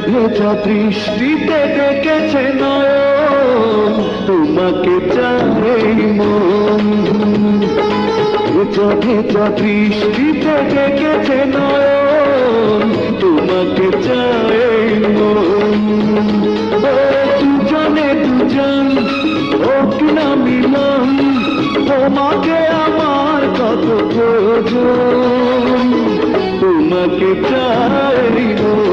ভেজা বৃষ্টিতে ডেকেছে নয়ন, তোমাকে চাই মন। ভেজা ভেজা বৃষ্টিতে ডেকেছে নয়ন, তোমাকে চাই মন। ও দুজনে দুজন হোক না মিলন, তোমাকে আমার কত প্রয়োজন, তোমাকে চাই মন।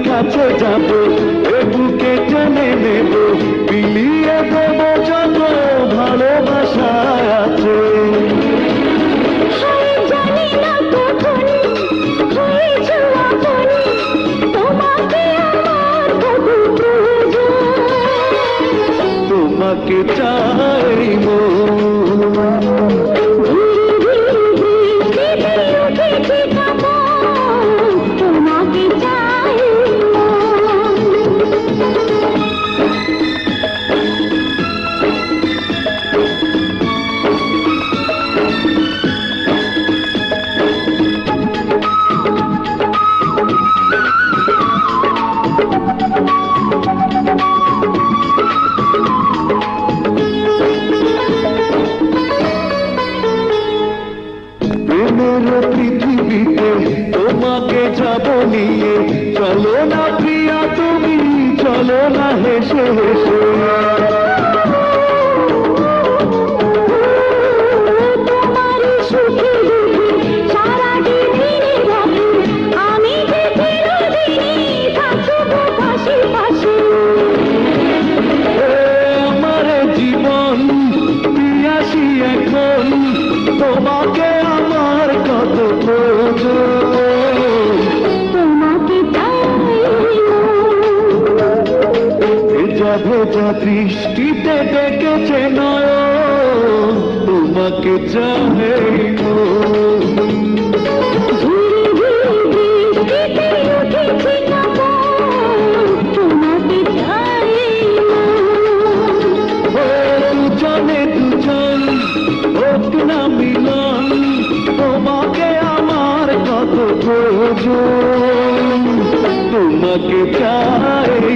কাছে যাব বুকে টেনে নেব, বিলিয়ে দেব যত ভালোবাসা আছে। তোমাকে চাই পৃথিবীতে তোমাকে যাব নিয়ে, চলো না প্রিয়া তুমি, চলো না হেসে হেসে। আমার জীবন পিয়াসী এখন, তোমাকে আমার কত প্রয়োজন, তোমাকে ভেজা ভেজা বৃষ্টিতে ডেকেছে নয়ন, তোমাকে চাই দুজনে দুজন হোক না মিলন, তোমাকে আমার কত প্রয়োজন, তোমাকে চাই।